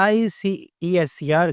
ICESCR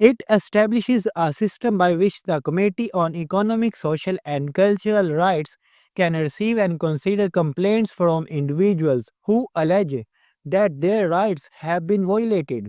It establishes a system by which the Committee on Economic, Social and Cultural Rights can receive and consider complaints from individuals who allege that their rights have been violated.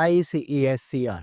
ICESCR।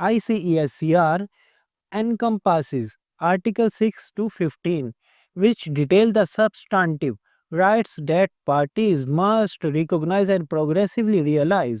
ICESCR encompasses Article 6 to 15, which detail the substantive rights that parties must recognize and progressively realize.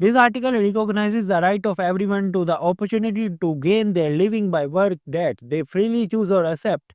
This article recognizes the right of everyone to the opportunity to gain their living by work that they freely choose or accept.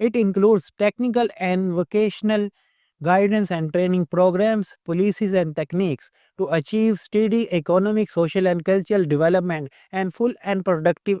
It includes technical and vocational guidance and training programs, policies and techniques to achieve steady economic, social and cultural development and full and productive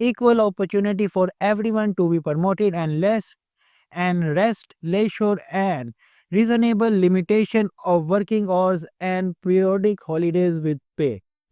equal opportunity for everyone to be promoted, and less and rest, leisure and reasonable limitation of working hours and periodic holidays with pay.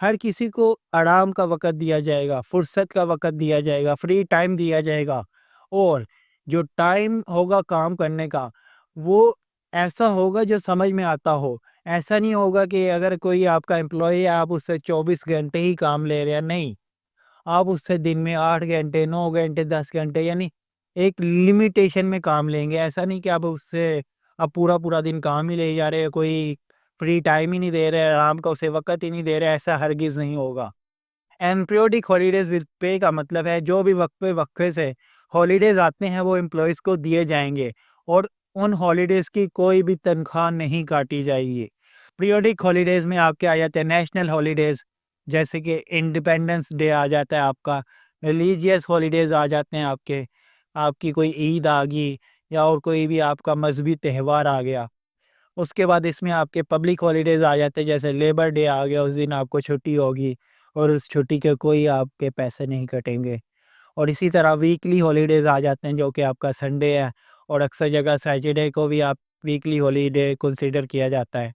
ہر کسی کو آرام کا وقت دیا جائے گا، فرصت کا وقت دیا جائے گا، فری ٹائم دیا جائے گا، اور جو ٹائم ہوگا کام کرنے کا وہ ایسا ہوگا جو سمجھ میں آتا ہو۔ ایسا نہیں ہوگا کہ اگر کوئی آپ کا امپلائی ہے آپ اس سے 24 گھنٹے ہی کام لے رہے ہیں، نہیں، آپ اس سے دن میں 8 گھنٹے 9 گھنٹے 10 گھنٹے یعنی ایک لمیٹیشن میں کام لیں گے۔ ایسا نہیں کہ آپ اس سے اب پورا پورا دن کام ہی لے جا رہے ہیں، کوئی فری ٹائم ہی نہیں دے رہے، آرام کا اسے وقت ہی نہیں دے رہے، ایسا ہرگز نہیں ہوگا۔ اینڈ پیریوڈک ہالیڈیز ود پے کا مطلب ہے جو بھی وقفے وقفے سے ہالیڈیز آتے ہیں وہ امپلائیز کو دیے جائیں گے، اور ان ہالیڈیز کی کوئی بھی تنخواہ نہیں کاٹی جائے گی۔ پیریوڈک ہالیڈیز میں آپ کے آ جاتے ہیں نیشنل ہالیڈیز، جیسے کہ انڈیپینڈنس ڈے آ جاتا ہے آپ کا، ریلیجیس ہالیڈیز آ جاتے ہیں آپ کے، آپ کی کوئی عید آ گئی یا اور کوئی بھی آپ کا مذہبی تہوار آ گیا۔ اس کے بعد اس میں آپ کے پبلک ہالیڈیز آ جاتے ہیں، جیسے لیبر ڈے آ گیا، اس دن آپ کو چھٹی ہوگی اور اس چھٹی کے کوئی آپ کے پیسے نہیں کٹیں گے۔ اور اسی طرح ویکلی ہالیڈیز آ جاتے ہیں جو کہ آپ کا سنڈے ہے، اور اکثر جگہ سیٹرڈے کو بھی آپ ویکلی ہالیڈے کنسیڈر کیا جاتا ہے۔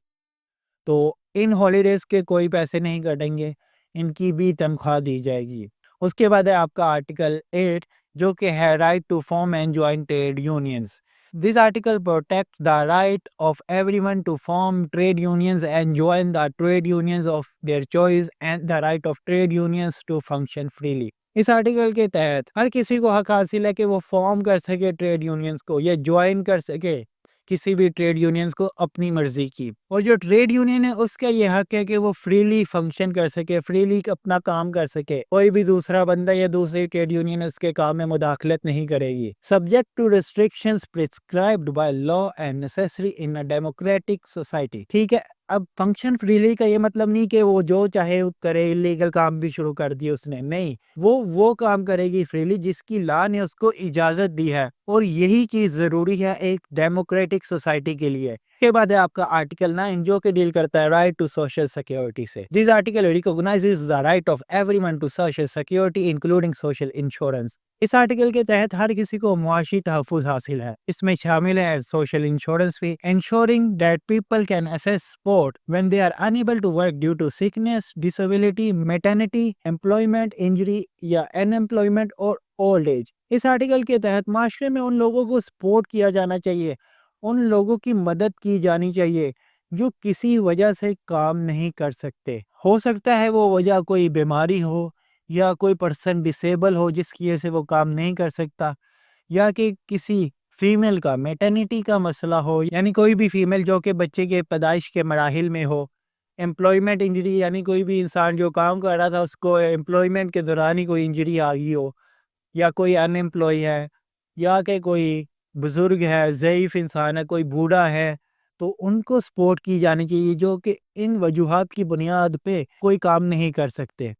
تو ان ہالیڈیز کے کوئی پیسے نہیں کٹیں گے، ان کی بھی تنخواہ دی جائے گی۔ اس کے بعد ہے آپ کا آرٹیکل 8 جو کہ ہے right to form and join trade unions. This article protects the right of everyone to form trade unions and join the trade unions of their choice and the right of trade unions to function freely۔ اس article کے تحت ہر کسی کو حق حاصل ہے کہ وہ فارم کر سکے ٹریڈ یونینز کو یا جوائن کر سکے کسی بھی ٹریڈ یونینز کو اپنی مرضی کی، اور جو ٹریڈ یونین ہے اس کا یہ حق ہے کہ وہ فریلی فنکشن کر سکے، فریلی اپنا کام کر سکے، کوئی بھی دوسرا بندہ یا دوسری ٹریڈ یونین اس کے کام میں مداخلت نہیں کرے گی، subject to restrictions prescribed by law and necessary in a democratic society. ٹھیک ہے، اب فنکشن فریلی کا یہ مطلب نہیں کہ وہ جو چاہے کرے، انلیگل کام بھی شروع کر دی اس نے، نہیں، وہ کام کرے گی فریلی جس کی لا نے اس کو اجازت دی ہے، اور یہی چیز ضروری ہے ایک ڈیموکریٹک سوسائٹی کے لیے۔ اس کے بعد ہے آپ کا آرٹیکل 9 جو کہ ڈیل کرتا ہے رائٹ ٹو سوشل سیکیورٹی سے۔ This article recognizes the right of everyone to social security including social insurance. اس آرٹیکل کے تحت ہر کسی کو معاشی تحفظ حاصل ہے، اس میں شامل ہے سوشل انشورنس بھی، ensuring that people can access support when they are unable to work due to sickness, disability, maternity, employment, injury یا unemployment اور old age۔ اس آرٹیکل کے تحت معاشرے میں ان لوگوں کو سپورٹ کیا جانا چاہیے، ان لوگوں کی مدد کی جانی چاہیے جو کسی وجہ سے کام نہیں کر سکتے۔ ہو سکتا ہے وہ وجہ کوئی بیماری ہو یا کوئی پرسن ڈسیبل ہو جس کی وجہ سے وہ کام نہیں کر سکتا، یا کہ کسی فیمیل کا میٹرنٹی کا مسئلہ ہو، یعنی کوئی بھی فیمیل جو کہ بچے کے پیدائش کے مراحل میں ہو، امپلائمنٹ انجری یعنی کوئی بھی انسان جو کام کر رہا تھا اس کو امپلائمنٹ کے دوران ہی کوئی انجری آ گئی ہو، یا کوئی ان امپلائی ہے، یا کہ کوئی بزرگ ہے، ضعیف انسان ہے، کوئی بوڑھا ہے، تو ان کو سپورٹ کی جانی چاہیے جو کہ ان وجوہات کی بنیاد پہ کوئی کام نہیں کر سکتے۔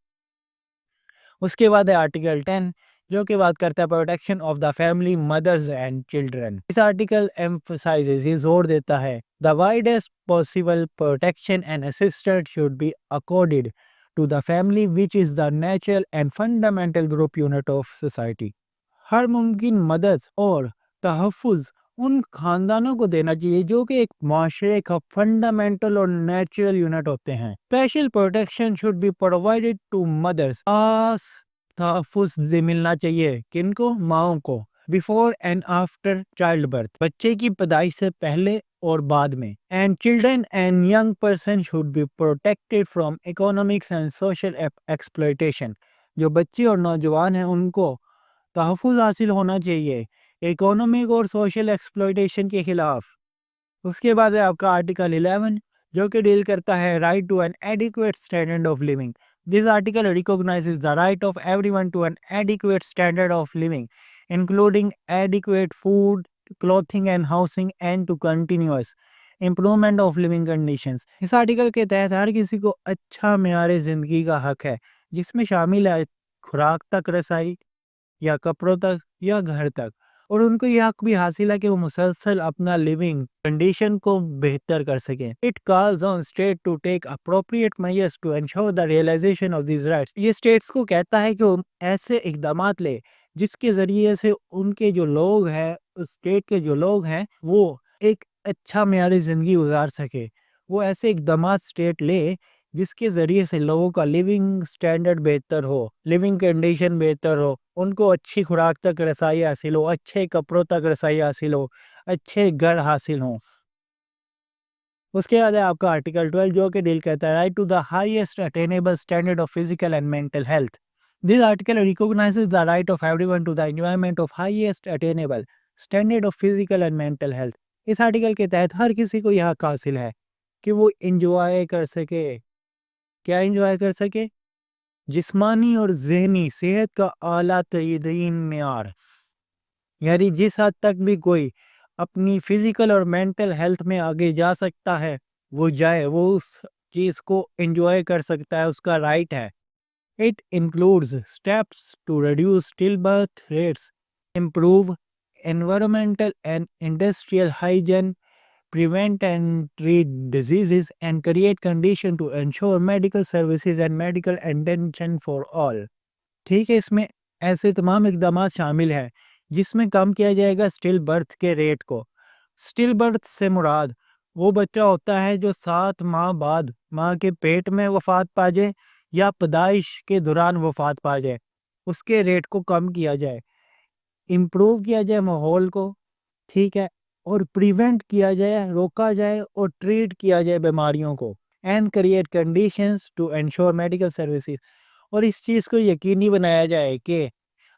اس کے بعد ہے آرٹیکل 10 جو کہ بات کرتا ہے protection of the family, mothers and children. اس آرٹیکل ایمفسائزز، یہ زور دیتا ہے the widest possible protection and assistance should be accorded to the family which is the natural and fundamental group unit of society. ہر ممکن مدد اور تحفظ ان خاندانوں کو دینا چاہیے جو کہ ایک معاشرے کا فنڈامنٹل اور نیچرل یونٹ ہوتے ہیں۔ Special protection should be provided to mothers, خاص تحفظ ملنا چاہیے کن کو؟ ماؤں کو، before and after childbirth, بچے کی پیدائش سے پہلے اور بعد میں، and children and young person should be protected from economics and social exploitation. جو بچے اور نوجوان ہیں ان کو تحفظ حاصل ہونا چاہیے اکنامک اور سوشل ایکسپلائٹیشن کے خلاف۔ اس کے بعد ہے آپ کا آرٹیکل 11 جو کہ ڈیل کرتا ہے right to an adequate standard of living. This article recognizes the right of everyone to an adequate standard of living including adequate food, clothing and housing and to continuous improvement of living conditions. اس article کے تحت ہر کسی کو اچھا معیار زندگی کا حق ہے جس میں شامل ہے خوراک تک رسائی، یا کپڑوں تک، یا گھر تک، اور ان کو یہ حق بھی حاصل ہے کہ وہ مسلسل اپنا لیونگ کنڈیشن کو بہتر کر سکیں۔ It calls on state to take appropriate measures to ensure the realization of these rights۔ یہ اسٹیٹس کو کہتا ہے کہ وہ ایسے اقدامات لے جس کے ذریعے سے ان کے جو لوگ ہیں، اسٹیٹ کے جو لوگ ہیں، وہ ایک اچھا معیار زندگی گزار سکے۔ وہ ایسے اقدامات اسٹیٹ لے جس کے ذریعے سے لوگوں کا لیونگ سٹینڈرڈ بہتر ہو، لیونگ کنڈیشن بہتر ہو، ان کو اچھی خوراک تک رسائی حاصل ہو، اچھے کپڑوں تک رسائی حاصل ہو، اچھے گھر حاصل ہوں۔ اس کے بعد ہے آپ کا آرٹیکل 12 جو کہ ڈیل کرتا ہے right to the highest attainable standard of physical and mental health. This article recognizes the right of everyone to the enjoyment of highest attainable standard of physical and mental health. اس article کے تحت ہر کسی کو یہ حق حاصل ہے کہ وہ انجوائے کر سکے۔ کیا انجوائے کر سکے؟ جسمانی اور ذہنی صحت کا اعلیٰ ترین معیار، یعنی جس حد تک بھی کوئی اپنی فزیکل اور مینٹل ہیلتھ میں آگے جا سکتا ہے وہ جائے، وہ اس چیز کو انجوائے کر سکتا ہے، اس کا رائٹ ہے۔ It includes steps to reduce stillbirth rates, improve environmental and industrial hygiene, prevent and treat diseases, and create conditions to ensure medical services and medical attention for all۔ ٹھیک ہے، اس میں ایسے تمام اقدامات شامل ہیں جس میں کم کیا جائے گا سٹل برتھ کے ریٹ کو۔ سٹل برتھ سے مراد وہ بچہ ہوتا ہے جو 7 ماہ بعد ماں کے پیٹ میں وفات پا جائے یا پیدائش کے دوران وفات پا جائے، اس کے ریٹ کو کم کیا جائے، امپروو کیا جائے ماحول کو، ٹھیک ہے، اور پریونٹ کیا جائے، روکا جائے اور ٹریٹ کیا جائے بیماریوں کو، and create conditions to ensure medical services, اور اس چیز کو یقینی بنایا جائے کہ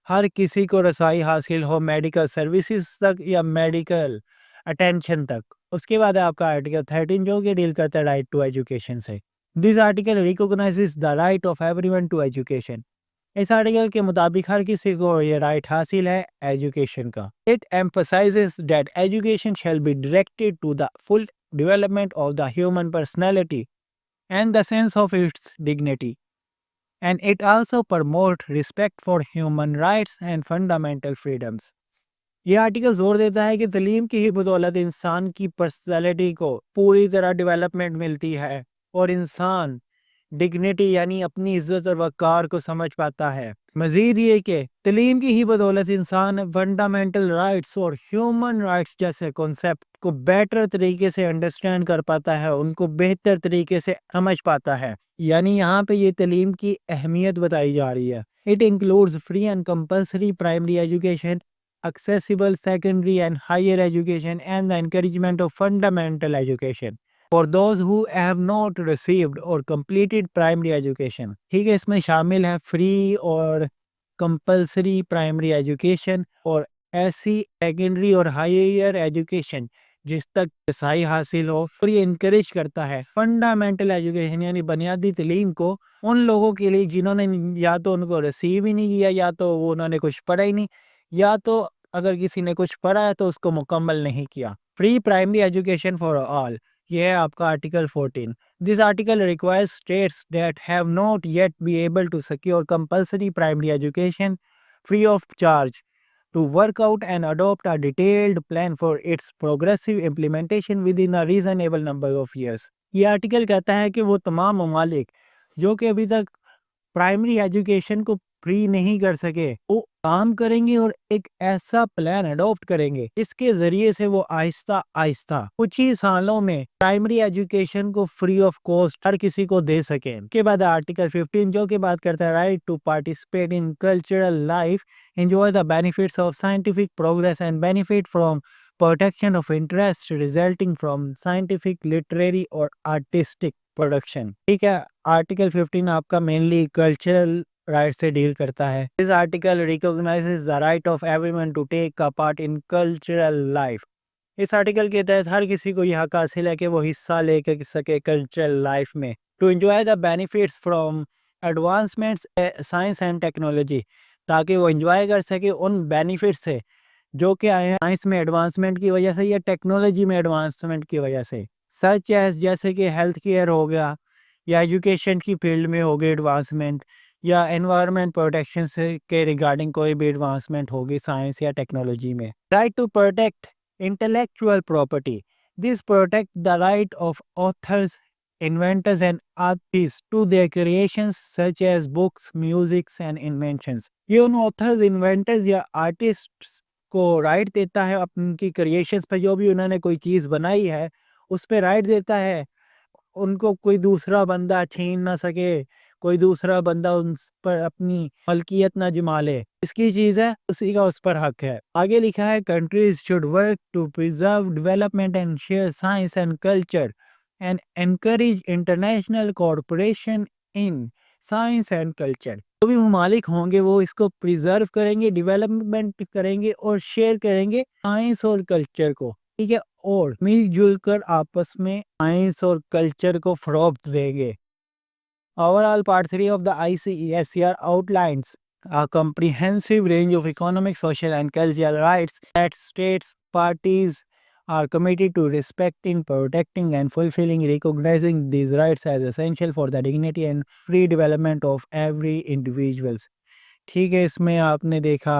ہر کسی کو رسائی حاصل ہو میڈیکل سروسز تک یا میڈیکل اٹینشن تک۔ اس کے بعد آپ کا آرٹیکل 13 جو کہ ڈیل کرتا ہے رائٹ ٹو ایجوکیشن سے۔ This article recognizes the right of everyone to education. اس آرٹیکل کے مطابق ہر کسی کو یہ رائٹ حاصل ہے ایجوکیشن کا۔ It emphasizes that education shall be directed to the full development of the human personality and the sense of its dignity, and it also promotes respect for human rights and fundamental freedoms۔ یہ article زور دیتا ہے کہ تعلیم کی ہی بدولت انسان کی پرسنالٹی کو پوری طرح ڈیولپمنٹ ملتی ہے اور انسان ڈگنیٹی یعنی اپنی عزت اور وقار کو سمجھ پاتا ہے۔ مزید یہ کہ تعلیم کی ہی بدولت انسان فنڈامنٹل رائٹس اور ہیومن رائٹس جیسے کنسیپٹ کو بیٹر طریقے سے انڈرسٹینڈ کر پاتا ہے، ان کو بہتر طریقے سے سمجھ پاتا ہے۔ یعنی یہاں پہ یہ تعلیم کی اہمیت بتائی جا رہی ہے۔ It includes free and compulsory primary education, accessible secondary and higher education, and the encouragement of fundamental education for those who have not received or completed primary education۔ ٹھیک ہے، اس میں شامل ہے فری اور کمپلسری پرائمری ایجوکیشن اور ایسی secondary اور higher education جس تک رسائی حاصل ہو، اور یہ انکریج کرتا ہے فنڈامنٹل ایجوکیشن یعنی بنیادی تعلیم کو ان لوگوں کے لیے جنہوں نے یا تو ان کو ریسیو ہی نہیں کیا، یا تو انہوں نے کچھ پڑھا ہی نہیں، یا تو اگر کسی نے کچھ پڑھا ہے تو اس کو مکمل نہیں کیا۔ Free primary education for all, یہ ہے آپ کا article 14۔ This article requires states that have not yet been able to secure compulsory primary education free of charge to work out and adopt a detailed plan for its progressive implementation within a reasonable number of years۔ یہ article کہتا ہے کہ وہ تمام ممالک جو کہ ابھی تک پرائمری ایجوکیشن کو فری نہیں کر سکے وہ کام کریں گے اور ایک ایسا پلان اڈاپٹ کریں گے اس کے ذریعے سے وہ آہستہ آہستہ کچھ ہی سالوں میں پرائمری ایجوکیشن کو فری آف کاسٹ ہر کسی کو دے سکیں۔ اس کے بعد آرٹیکل 15 جو کہ بات کرتا ہے right to participate in cultural life, enjoy the benefits of scientific progress and benefit from protection of interest resulting from scientific, literary اور artistic production۔ ٹھیک ہے، آرٹیکل 15 آپ کا مینلی کلچرل رائٹ سے ڈیل کرتا ہے۔ This article recognizes the right of everyone to take a part in cultural life۔ اس article کے تحت ہر کسی کو یہ حق حاصل ہے کہ وہ حصہ لے کے سکے کلچرل لائف میں۔ To enjoy the benefits from advancements science and technology، تاکہ وہ انجوائے کر سکے ان بینیفٹ سے جو کہ آئے ہیں سائنس میں ایڈوانسمنٹ کی وجہ سے یا ٹیکنالوجی میں ایڈوانسمنٹ کی وجہ سے، سچ ایز جیسے کہ ہیلتھ کیئر ہو گیا یا ایجوکیشن کی فیلڈ میں ہوگی ایڈوانسمنٹ، یا انوائرمنٹ پروٹیکشن سے کے ریگارڈنگ کوئی بھی ایڈوانسمنٹ ہوگی سائنس یا ٹیکنالوجی میں۔ Right to protect intellectual property, this protect the right of authors, inventors and artists to their creations such as books, music and inventions۔ یہ ان authors, inventors یا artists کو رائٹ دیتا ہے اپنی کی کریشنز پہ، جو بھی انہوں نے کوئی چیز بنائی ہے اس پہ رائٹ دیتا ہے، ان کو کوئی دوسرا بندہ چھین نہ سکے، کوئی دوسرا بندہ ان پر اپنی ملکیت نہ جما لے، اس کی چیز ہے، اسی کا اس پر حق ہے۔ آگے لکھا ہے countries should work to preserve development and share science and culture and encourage international cooperation in science and culture۔ جو بھی ممالک ہوں گے وہ اس کو پریزرو کریں گے، ڈیولپمنٹ کریں گے اور شیئر کریں گے سائنس اور کلچر کو، ٹھیک ہے، اور مل جل کر آپس میں سائنس اور کلچر کو فروغ دیں گے۔ Overall, Part 3 of the ICESCR outlines a comprehensive range of economic, social, and cultural rights that states parties are committed to respecting, protecting, and fulfilling, recognizing these rights as essential for the dignity and free development of every individuals۔ ٹھیک ہے، اس میں آپ نے دیکھا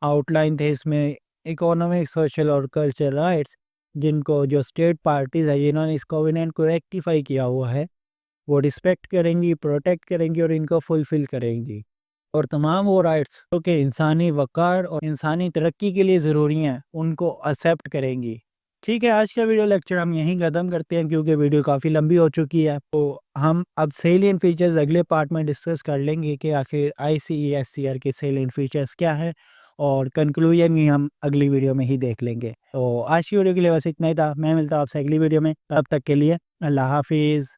out line تھے اس میں economic, social اور cultural rights, جن کو جو اسٹیٹ پارٹیز ہیں جنہوں نے اس کووننٹ کو ریکٹیفائی کیا ہوا ہے وہ رسپیکٹ کریں گی، پروٹیکٹ کریں گی اور ان کو فلفل کریں گی، اور تمام وہ رائٹس جو کہ انسانی وقار اور انسانی ترقی کے لیے ضروری ہیں ان کو ایکسیپٹ کریں گی۔ ٹھیک ہے، آج کا ویڈیو لیکچر ہم یہیں ختم کرتے ہیں کیونکہ ویڈیو کافی لمبی ہو چکی ہے، تو ہم اب سیلینٹ فیچرز اگلے پارٹ میں ڈسکس کر لیں گے کہ آخر ICESCR کے سیلینٹ فیچرز کیا ہیں، اور کنکلوژن بھی ہم اگلی ویڈیو میں ہی دیکھ لیں گے۔ تو آج کی ویڈیو کے لیے بس اتنا ہی تھا، میں ملتا ہوں آپ سے اگلی ویڈیو میں، تب تک کے لیے اللہ حافظ۔